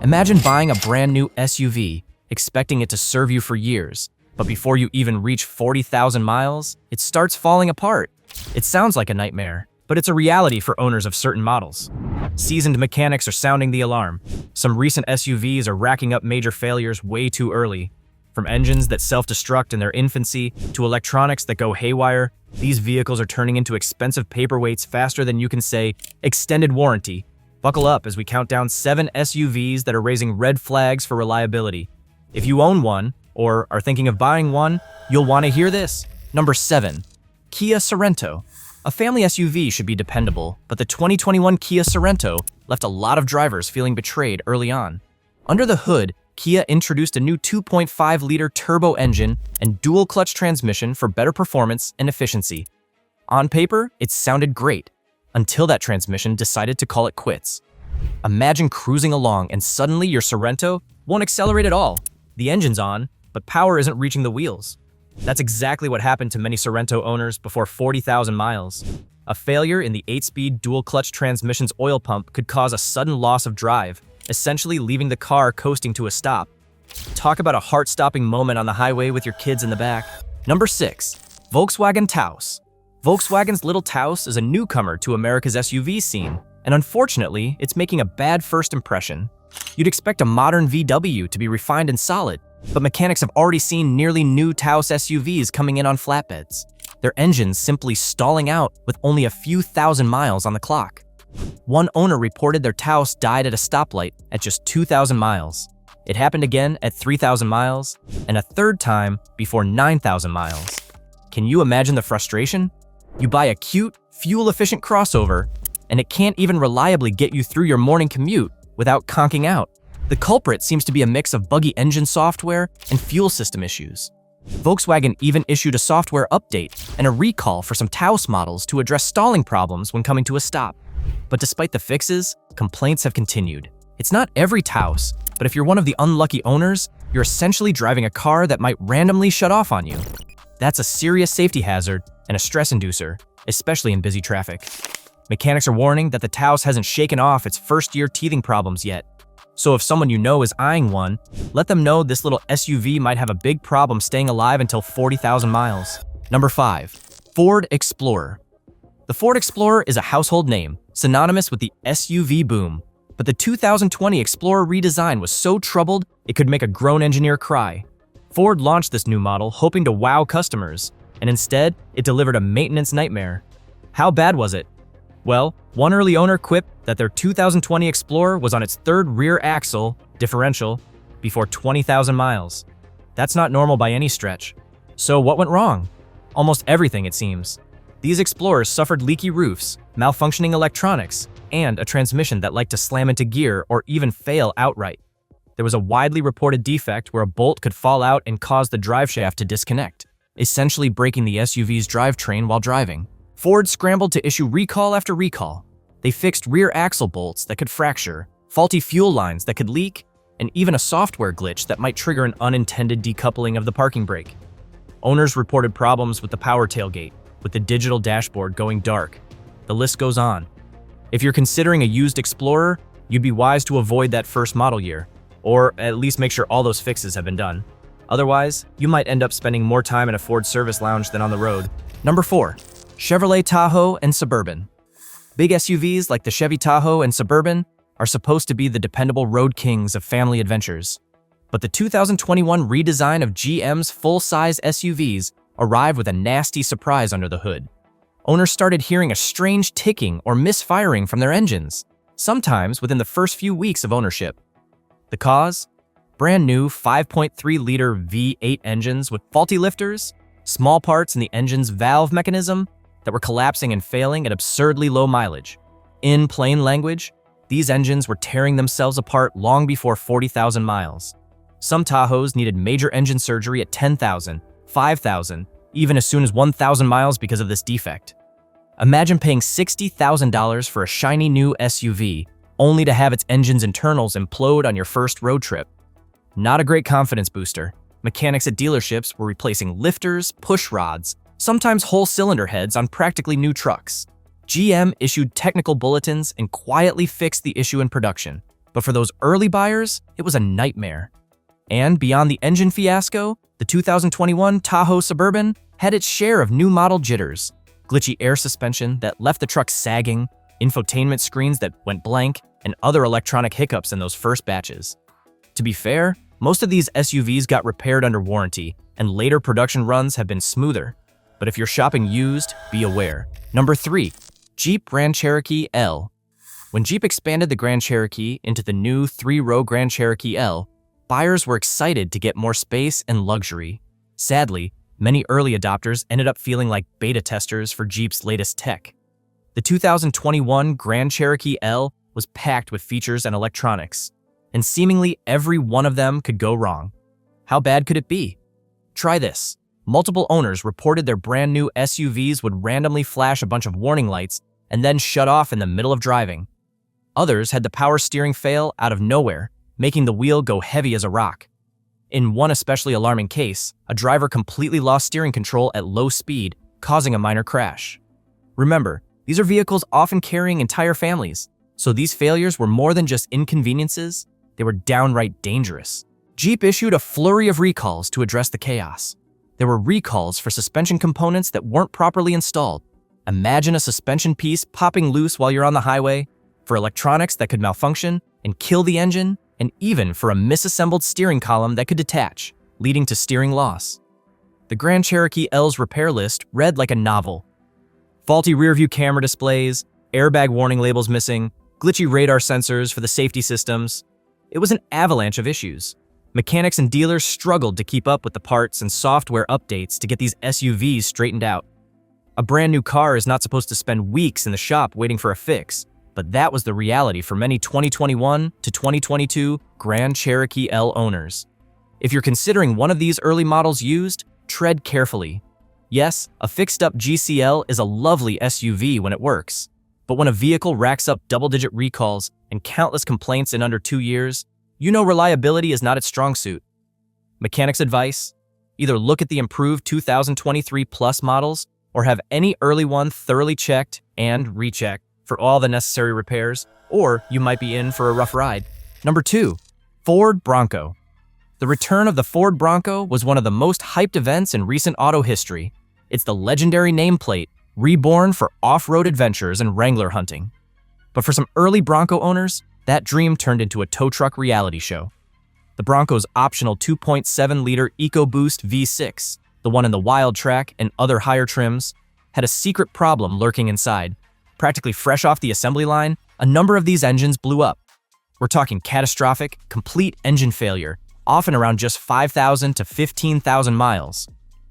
Imagine buying a brand new SUV, expecting it to serve you for years, but before you even reach 40,000 miles, it starts falling apart. It sounds like a nightmare, but it's a reality for owners of certain models. Seasoned mechanics are sounding the alarm. Some recent SUVs are racking up major failures way too early. From engines that self-destruct in their infancy to electronics that go haywire, these vehicles are turning into expensive paperweights faster than you can say, extended warranty. Buckle up as we count down 7 SUVs that are raising red flags for reliability. If you own one, or are thinking of buying one, you'll want to hear this. Number 7. Kia Sorento. A family SUV should be dependable, but the 2021 Kia Sorento left a lot of drivers feeling betrayed early on. Under the hood, Kia introduced a new 2.5-liter turbo engine and dual-clutch transmission for better performance and efficiency. On paper, it sounded great, until that transmission decided to call it quits. Imagine cruising along and suddenly your Sorento won't accelerate at all. The engine's on, but power isn't reaching the wheels. That's exactly what happened to many Sorento owners before 40,000 miles. A failure in the 8-speed dual-clutch transmission's oil pump could cause a sudden loss of drive, essentially leaving the car coasting to a stop. Talk about a heart-stopping moment on the highway with your kids in the back. Number 6. Volkswagen Taos. Volkswagen's little Taos is a newcomer to America's SUV scene, and unfortunately, it's making a bad first impression. You'd expect a modern VW to be refined and solid, but mechanics have already seen nearly new Taos SUVs coming in on flatbeds, their engines simply stalling out with only a few thousand miles on the clock. One owner reported their Taos died at a stoplight at just 2,000 miles. It happened again at 3,000 miles, and a third time before 9,000 miles. Can you imagine the frustration? You buy a cute, fuel-efficient crossover, and it can't even reliably get you through your morning commute without conking out. The culprit seems to be a mix of buggy engine software and fuel system issues. Volkswagen even issued a software update and a recall for some Taos models to address stalling problems when coming to a stop. But despite the fixes, complaints have continued. It's not every Taos, but if you're one of the unlucky owners, you're essentially driving a car that might randomly shut off on you. That's a serious safety hazard and a stress inducer, especially in busy traffic. Mechanics are warning that the Taos hasn't shaken off its first-year teething problems yet. So if someone you know is eyeing one, let them know this little SUV might have a big problem staying alive until 40,000 miles. Number 5. Ford Explorer. The Ford Explorer is a household name, synonymous with the SUV boom. But the 2020 Explorer redesign was so troubled, it could make a grown engineer cry. Ford launched this new model hoping to wow customers, and instead, it delivered a maintenance nightmare. How bad was it? Well, one early owner quipped that their 2020 Explorer was on its third rear axle, differential, before 20,000 miles. That's not normal by any stretch. So what went wrong? Almost everything, it seems. These Explorers suffered leaky roofs, malfunctioning electronics, and a transmission that liked to slam into gear or even fail outright. There was a widely reported defect where a bolt could fall out and cause the driveshaft to disconnect, essentially breaking the SUV's drivetrain while driving. Ford scrambled to issue recall after recall. They fixed rear axle bolts that could fracture, faulty fuel lines that could leak, and even a software glitch that might trigger an unintended decoupling of the parking brake. Owners reported problems with the power tailgate, with the digital dashboard going dark. The list goes on. If you're considering a used Explorer, you'd be wise to avoid that first model year, or at least make sure all those fixes have been done. Otherwise, you might end up spending more time in a Ford service lounge than on the road. Number 4. Chevrolet Tahoe and Suburban. Big SUVs like the Chevy Tahoe and Suburban are supposed to be the dependable road kings of family adventures. But the 2021 redesign of GM's full-size SUVs arrived with a nasty surprise under the hood. Owners started hearing a strange ticking or misfiring from their engines, sometimes within the first few weeks of ownership. The cause? Brand new 5.3-liter V8 engines with faulty lifters, small parts in the engine's valve mechanism that were collapsing and failing at absurdly low mileage. In plain language, these engines were tearing themselves apart long before 40,000 miles. Some Tahoes needed major engine surgery at 10,000, 5,000, even as soon as 1,000 miles because of this defect. Imagine paying $60,000 for a shiny new SUV, only to have its engine's internals implode on your first road trip. Not a great confidence booster. Mechanics at dealerships were replacing lifters, push rods, sometimes whole cylinder heads on practically new trucks. GM issued technical bulletins and quietly fixed the issue in production, But for those early buyers, it was a nightmare. And beyond the engine fiasco, the 2021 Tahoe Suburban had its share of new model jitters, glitchy air suspension that left the truck sagging, infotainment screens that went blank, and other electronic hiccups in those first batches. To be fair, most of these SUVs got repaired under warranty, and later production runs have been smoother. But if you're shopping used, be aware. Number 3. Jeep Grand Cherokee L. When Jeep expanded the Grand Cherokee into the new 3-row Grand Cherokee L, buyers were excited to get more space and luxury. Sadly, many early adopters ended up feeling like beta testers for Jeep's latest tech. The 2021 Grand Cherokee L was packed with features and electronics, and seemingly every one of them could go wrong. How bad could it be? Try this. Multiple owners reported their brand new SUVs would randomly flash a bunch of warning lights and then shut off in the middle of driving. Others had the power steering fail out of nowhere, making the wheel go heavy as a rock. In one especially alarming case, a driver completely lost steering control at low speed, causing a minor crash. Remember, these are vehicles often carrying entire families, so these failures were more than just inconveniences, they were downright dangerous. Jeep issued a flurry of recalls to address the chaos. There were recalls for suspension components that weren't properly installed. Imagine a suspension piece popping loose while you're on the highway, for electronics that could malfunction and kill the engine, and even for a misassembled steering column that could detach, leading to steering loss. The Grand Cherokee L's repair list read like a novel. Faulty rearview camera displays, airbag warning labels missing, glitchy radar sensors for the safety systems. It was an avalanche of issues. Mechanics and dealers struggled to keep up with the parts and software updates to get these SUVs straightened out. A brand new car is not supposed to spend weeks in the shop waiting for a fix, but that was the reality for many 2021 to 2022 Grand Cherokee L owners. If you're considering one of these early models used, tread carefully. Yes, a fixed-up GCL is a lovely SUV when it works, but when a vehicle racks up double-digit recalls and countless complaints in under 2 years, you know reliability is not its strong suit. Mechanics advice: either look at the improved 2023 Plus models or have any early one thoroughly checked and rechecked for all the necessary repairs, or you might be in for a rough ride. Number 2. Ford Bronco. The return of the Ford Bronco was one of the most hyped events in recent auto history. It's the legendary nameplate, reborn for off-road adventures and Wrangler hunting. But for some early Bronco owners, that dream turned into a tow truck reality show. The Bronco's optional 2.7-liter EcoBoost V6, the one in the Wild Track and other higher trims, had a secret problem lurking inside. Practically fresh off the assembly line, a number of these engines blew up. We're talking catastrophic, complete engine failure, often around just 5,000 to 15,000 miles.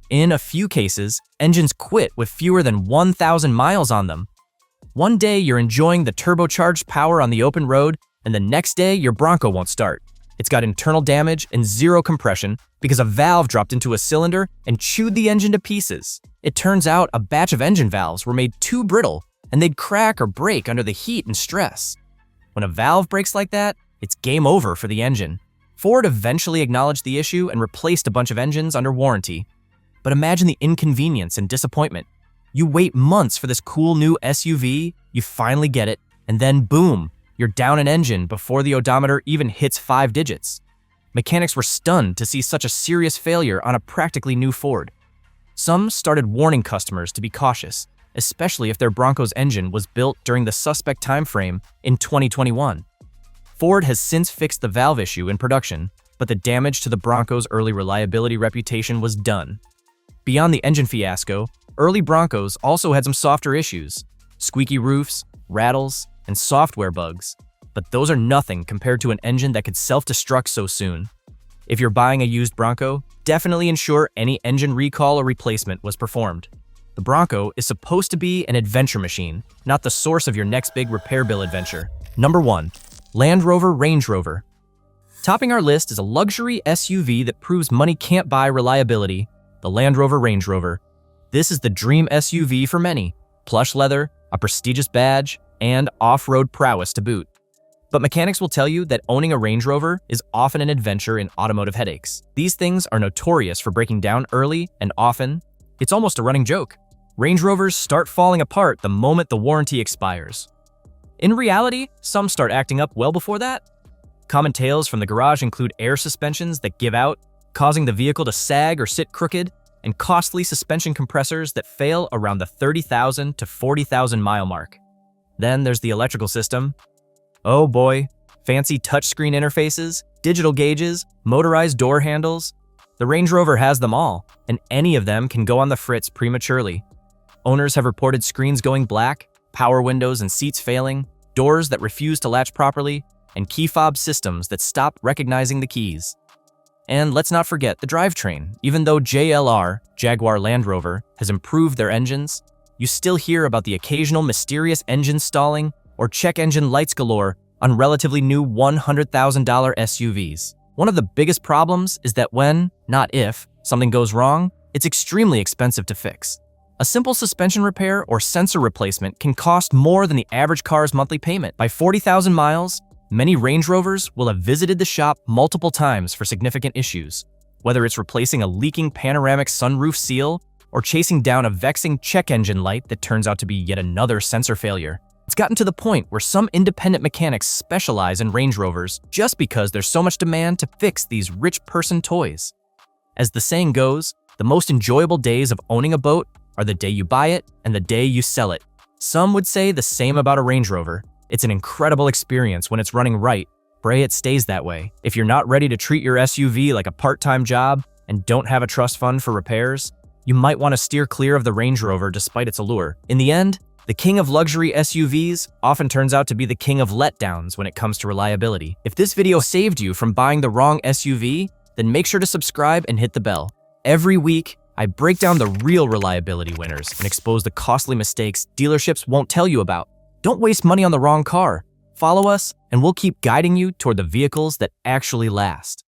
In a few cases, engines quit with fewer than 1,000 miles on them. One day you're enjoying the turbocharged power on the open road, and the next day your Bronco won't start. It's got internal damage and zero compression because a valve dropped into a cylinder and chewed the engine to pieces. It turns out a batch of engine valves were made too brittle, and they'd crack or break under the heat and stress. When a valve breaks like that, it's game over for the engine. Ford eventually acknowledged the issue and replaced a bunch of engines under warranty. But imagine the inconvenience and disappointment. You wait months for this cool new SUV, you finally get it, and then boom, you're down an engine before the odometer even hits 5 digits. Mechanics were stunned to see such a serious failure on a practically new Ford. Some started warning customers to be cautious, especially if their Bronco's engine was built during the suspect timeframe in 2021. Ford has since fixed the valve issue in production, but the damage to the Bronco's early reliability reputation was done. Beyond the engine fiasco, early Broncos also had some softer issues: squeaky roofs, rattles, and software bugs. But those are nothing compared to an engine that could self-destruct so soon. If you're buying a used Bronco, definitely ensure any engine recall or replacement was performed. The Bronco is supposed to be an adventure machine, not the source of your next big repair bill adventure. Number 1. Land Rover Range Rover. Topping our list is a luxury SUV that proves money can't buy reliability: the Land Rover Range Rover. This is the dream SUV for many: plush leather, a prestigious badge, and off-road prowess to boot. But mechanics will tell you that owning a Range Rover is often an adventure in automotive headaches. These things are notorious for breaking down early, and often, it's almost a running joke. Range Rovers start falling apart the moment the warranty expires. In reality, some start acting up well before that. Common tales from the garage include air suspensions that give out, causing the vehicle to sag or sit crooked, and costly suspension compressors that fail around the 30,000 to 40,000 mile mark. Then there's the electrical system. Oh boy, fancy touchscreen interfaces, digital gauges, motorized door handles. The Range Rover has them all, and any of them can go on the fritz prematurely. Owners have reported screens going black, power windows and seats failing, doors that refuse to latch properly, and key fob systems that stop recognizing the keys. And let's not forget the drivetrain. Even though JLR, Jaguar Land Rover, has improved their engines, you still hear about the occasional mysterious engine stalling or check engine lights galore on relatively new $100,000 SUVs. One of the biggest problems is that when, not if, something goes wrong, it's extremely expensive to fix. A simple suspension repair or sensor replacement can cost more than the average car's monthly payment. By 40,000 miles, many Range Rovers will have visited the shop multiple times for significant issues, whether it's replacing a leaking panoramic sunroof seal or chasing down a vexing check engine light that turns out to be yet another sensor failure. It's gotten to the point where some independent mechanics specialize in Range Rovers just because there's so much demand to fix these rich person toys. As the saying goes, the most enjoyable days of owning a boat are the day you buy it and the day you sell it. Some would say the same about a Range Rover. It's an incredible experience when it's running right. Pray it stays that way. If you're not ready to treat your SUV like a part-time job and don't have a trust fund for repairs, you might want to steer clear of the Range Rover despite its allure. In the end, the king of luxury SUVs often turns out to be the king of letdowns when it comes to reliability. If this video saved you from buying the wrong SUV, then make sure to subscribe and hit the bell. Every week, I break down the real reliability winners and expose the costly mistakes dealerships won't tell you about. Don't waste money on the wrong car. Follow us, and we'll keep guiding you toward the vehicles that actually last.